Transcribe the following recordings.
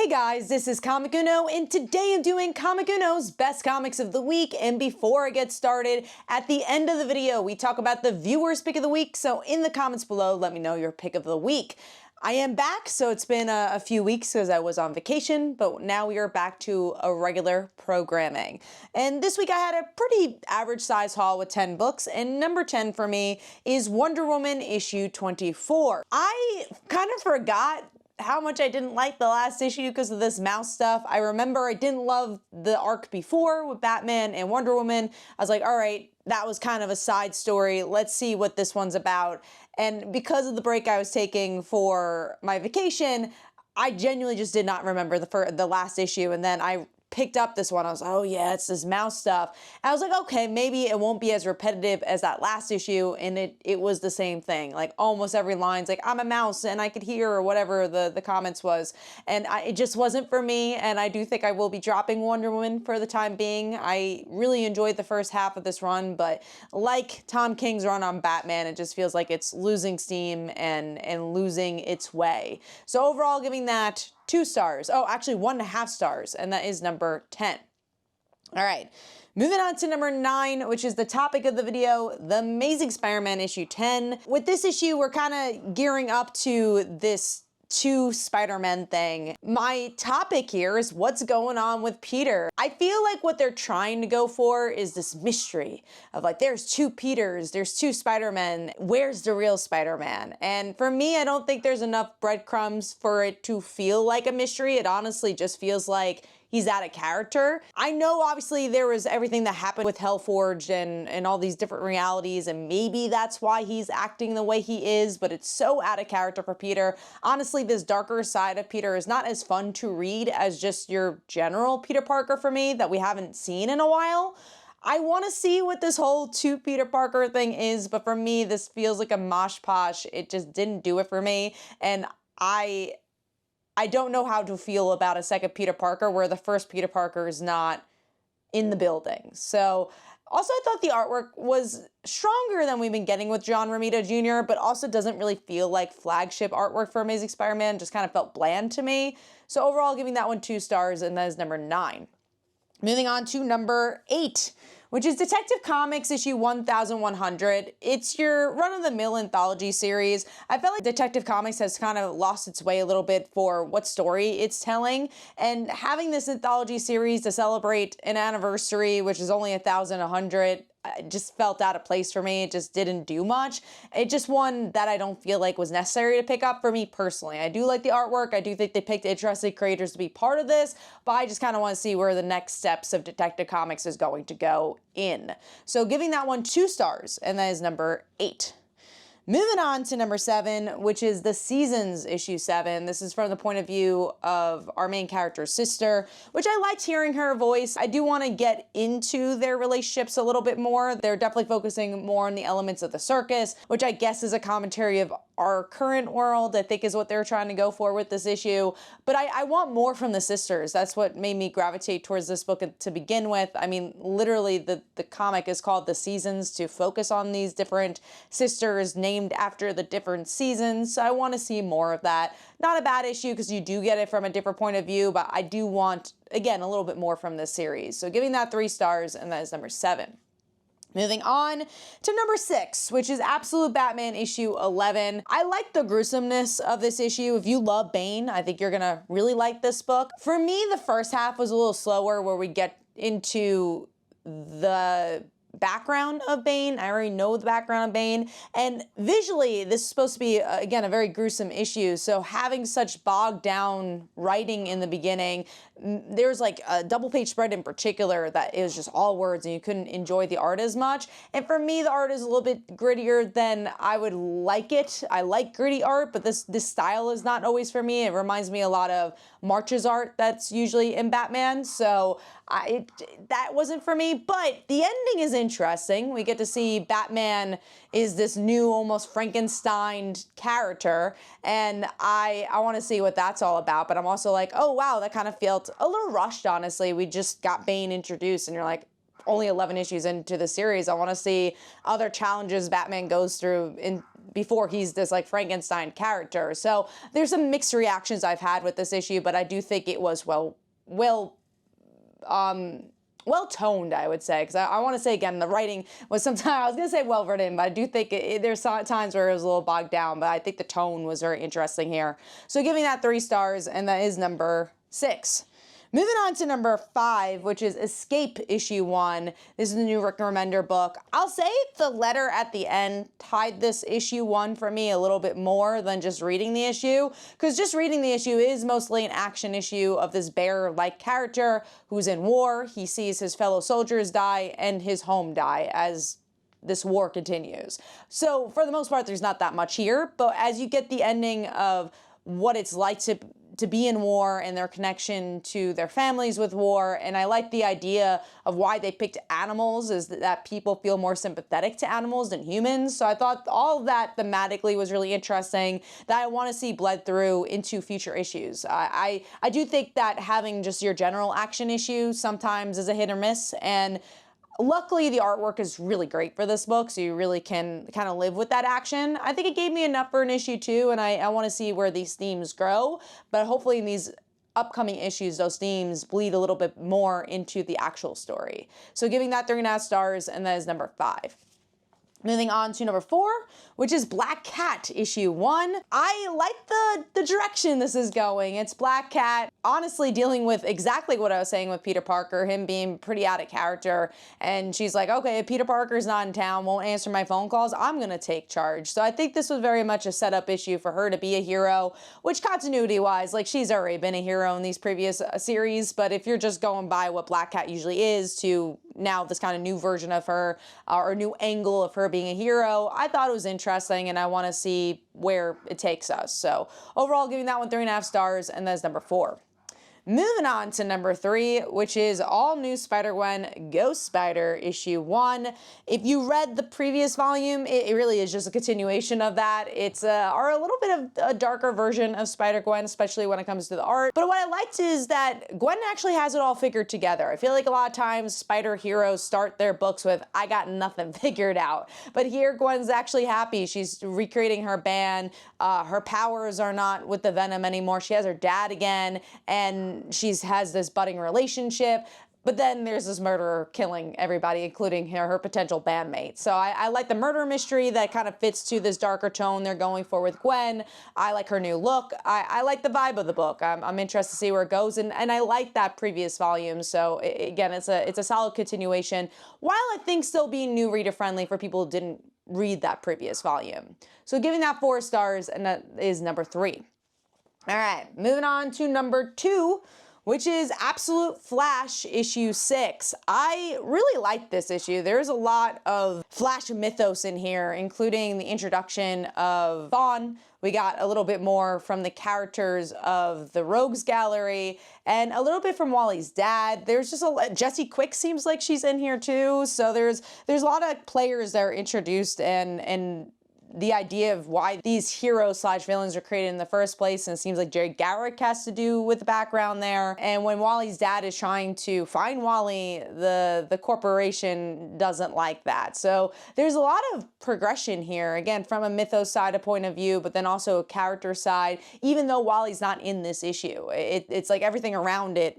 Guys, this is Comic Uno, and today I'm doing Comic Uno's Best Comics of the Week. And before I get started, at the end of the video, we talk about the viewer's pick of the week. So in the comments below, let me know your pick of the week. I am back, so it's been a few weeks because I was on vacation, but now we are back to a regular programming. And this week I had a pretty average size haul with 10 books, and number 10 for me is Wonder Woman issue 24. I kind of forgot how much I didn't like the last issue because of this mouse stuff. I remember I didn't love the arc before with Batman and Wonder Woman. I was like, all right, that was kind of a side story. Let's see what this one's about. And because of the break I was taking for my vacation, I genuinely just did not remember the last issue. And then I picked up this one. I was like, oh yeah, it's this mouse stuff. And I was like, okay, maybe it won't be as repetitive as that last issue. And it was the same thing. Like almost every line's like, I'm a mouse and I could hear, or whatever the comments was. And it just wasn't for me. And I do think I will be dropping Wonder Woman for the time being. I really enjoyed the first half of this run, but like Tom King's run on Batman, it just feels like it's losing steam and losing its way. So overall, giving that 2 stars. Oh, actually 1.5 stars, and that is number 10. All right, moving on to number 9, which is the topic of the video, The Amazing Spider-Man issue 10. With this issue, we're kind of gearing up to this 2 Spider-Man thing. My topic here is what's going on with Peter. I feel like what they're trying to go for is this mystery of like, there's 2 Peters, there's 2 Spider-Men, where's the real Spider-Man? And for me, I don't think there's enough breadcrumbs for it to feel like a mystery. It honestly just feels like he's out of character. I know obviously there was everything that happened with Hellforged and all these different realities, and maybe that's why he's acting the way he is, but it's so out of character for Peter. Honestly, this darker side of Peter is not as fun to read as just your general Peter Parker for me that we haven't seen in a while. I want to see what this whole 2 Peter Parker thing is, but for me, this feels like a mosh posh. It just didn't do it for me, and I don't know how to feel about a second Peter Parker where the first Peter Parker is not in the building. So also I thought the artwork was stronger than we've been getting with John Romita Jr., but also doesn't really feel like flagship artwork for Amazing Spider-Man, just kind of felt bland to me. So overall, giving that one 2 stars, and that is number 9. Moving on to number 8, which is Detective Comics issue 1100. It's your run-of-the-mill anthology series. I felt like Detective Comics has kind of lost its way a little bit for what story it's telling, and having this anthology series to celebrate an anniversary, which is only 1100, it just felt out of place for me. It just didn't do much. It just one that I don't feel like was necessary to pick up for me personally. I do like the artwork. I do think they picked interesting creators to be part of this, but I just kind of want to see where the next steps of Detective Comics is going to go in. So giving that one 2 stars, and that is number 8. Moving on to number 7, which is The Seasons issue 7. This is from the point of view of our main character's sister, which I liked hearing her voice. I do want to get into their relationships a little bit more. They're definitely focusing more on the elements of the circus, which I guess is a commentary of our current world, I think is what they're trying to go for with this issue. But I want more from the sisters. That's what made me gravitate towards this book to begin with. I mean, literally the comic is called The Seasons to focus on these different sisters named after the different seasons. So I want to see more of that. Not a bad issue because you do get it from a different point of view, but I do want, again, a little bit more from this series. So giving that 3 stars, and that is number 7. Moving on to number 6, which is Absolute Batman issue 11. I like the gruesomeness of this issue. If you love Bane, I think you're gonna really like this book. For me, the first half was a little slower where we get into the background of Bane. I already know the background of Bane, and visually this is supposed to be again a very gruesome issue, so having such bogged down writing in the beginning, there's like a double page spread in particular that is just all words and you couldn't enjoy the art as much. And for me, the art is a little bit grittier than I would like it. I like gritty art, but this style is not always for me. It reminds me a lot of March's art that's usually in Batman, so that wasn't for me. But the ending is interesting. We get to see Batman is this new, almost Frankenstein character, and I want to see what that's all about. But I'm also like, oh wow, that kind of felt a little rushed, honestly. We just got Bane introduced, and you're like, only 11 issues into the series. I want to see other challenges Batman goes through in before he's this like Frankenstein character. So there's some mixed reactions I've had with this issue, but I do think it was well toned, I would say, because I want to say again, the writing was sometimes, I was going to say well written, but I do think there's times where it was a little bogged down, but I think the tone was very interesting here. So giving that 3 stars, and that is number 6. Moving on to number 5, which is Escape issue 1. This is the new Rick Remender book. I'll say the letter at the end tied this issue 1 for me a little bit more than just reading the issue, because just reading the issue is mostly an action issue of this bear-like character who's in war. He sees his fellow soldiers die and his home die as this war continues. So for the most part, there's not that much here, but as you get the ending of what it's like to be in war and their connection to their families with war. And I like the idea of why they picked animals, is that people feel more sympathetic to animals than humans. So I thought all of that thematically was really interesting, that I want to see bled through into future issues. I do think that having just your general action issue sometimes is a hit or miss, and luckily, the artwork is really great for this book, so you really can kind of live with that action. I think it gave me enough for an issue 2, and I want to see where these themes grow, but hopefully in these upcoming issues, those themes bleed a little bit more into the actual story. So giving that 3.5 stars, and that is number 5. Moving on to number 4, which is Black Cat issue 1. I like the direction this is going. It's Black Cat honestly dealing with exactly what I was saying with Peter Parker, him being pretty out of character. And she's like, okay, if Peter Parker's not in town, won't answer my phone calls, I'm gonna take charge. So I think this was very much a setup issue for her to be a hero, which continuity-wise, like she's already been a hero in these previous series, but if you're just going by what Black Cat usually is to now this kind of new version of her, or new angle of her being a hero, I thought it was interesting, and I want to see where it takes us. So overall, giving that one 3.5 stars, and that's number 4. Moving on to number 3, which is All New Spider-Gwen Ghost Spider issue 1. If you read the previous volume, it really is just a continuation of that. It's a little bit of a darker version of Spider-Gwen, especially when it comes to the art. But what I liked is that Gwen actually has it all figured together. I feel like a lot of times spider heroes start their books with, I got nothing figured out. But here Gwen's actually happy. She's recreating her band. Her powers are not with the Venom anymore. She has her dad again, and she has this budding relationship, but then there's this murderer killing everybody, including her potential bandmate. So I like the murder mystery that kind of fits to this darker tone they're going for with Gwen. I like her new look. I like the vibe of the book. I'm interested to see where it goes, and I like that previous volume. So again, it's a solid continuation, while I think still being new reader friendly for people who didn't read that previous volume. So giving that 4 stars, and that is number 3. All right, moving on to number 2, which is Absolute Flash issue 6. I really like this issue. There's a lot of Flash mythos in here, including the introduction of Vaughn. We got a little bit more from the characters of the Rogues Gallery, and a little bit from Wally's dad. There's just Jessie Quick seems like she's in here too. So there's a lot of players that are introduced, and the idea of why these heroes / villains are created in the first place, and it seems like Jerry Garrick has to do with the background there. And when Wally's dad is trying to find Wally, the corporation doesn't like that. So there's a lot of progression here, again, from a mythos side of point of view, but then also a character side, even though Wally's not in this issue. It's like everything around it,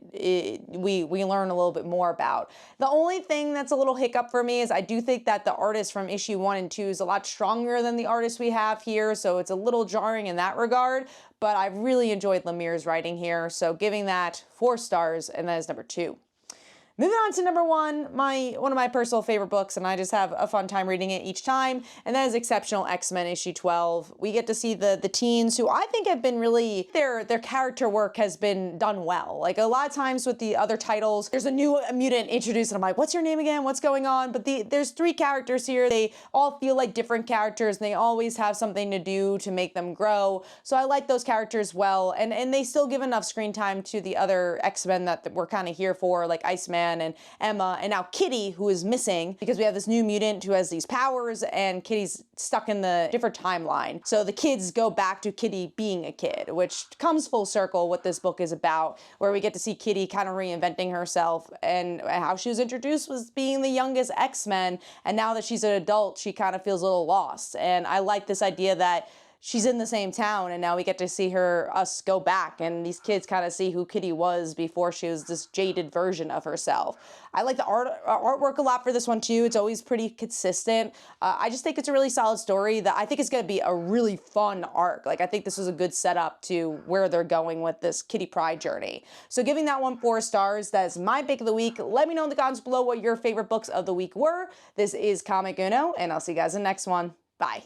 we learn a little bit more about. The only thing that's a little hiccup for me is I do think that the artist from issue 1 and 2 is a lot stronger than the artist we have here, so it's a little jarring in that regard, but I really enjoyed Lemire's writing here, so giving that 4 stars, and that is number 2. Moving on to number 1, one of my personal favorite books, and I just have a fun time reading it each time, and that is Exceptional X-Men issue 12. We get to see the teens who I think have been really, their character work has been done well. Like a lot of times with the other titles, there's a new mutant introduced, and I'm like, what's your name again? What's going on? But there's 3 characters here. They all feel like different characters, and they always have something to do to make them grow. So I like those characters well, and they still give enough screen time to the other X-Men that we're kind of here for, like Iceman Spider-Man and Emma, and now Kitty, who is missing because we have this new mutant who has these powers, and Kitty's stuck in the different timeline. So the kids go back to Kitty being a kid, which comes full circle what this book is about, where we get to see Kitty kind of reinventing herself, and how she was introduced was being the youngest X-Men, and now that she's an adult, she kind of feels a little lost. And I like this idea that she's in the same town, and now we get to see us go back, and these kids kind of see who Kitty was before she was this jaded version of herself. I like the artwork a lot for this one too. It's always pretty consistent. I just think it's a really solid story that I think is going to be a really fun arc. Like, I think this is a good setup to where they're going with this Kitty Pryde journey. So giving that one 4 stars. That's my pick of the week. Let me know in the comments below what your favorite books of the week were. This is Comic Uno, and I'll see you guys in the next one. Bye.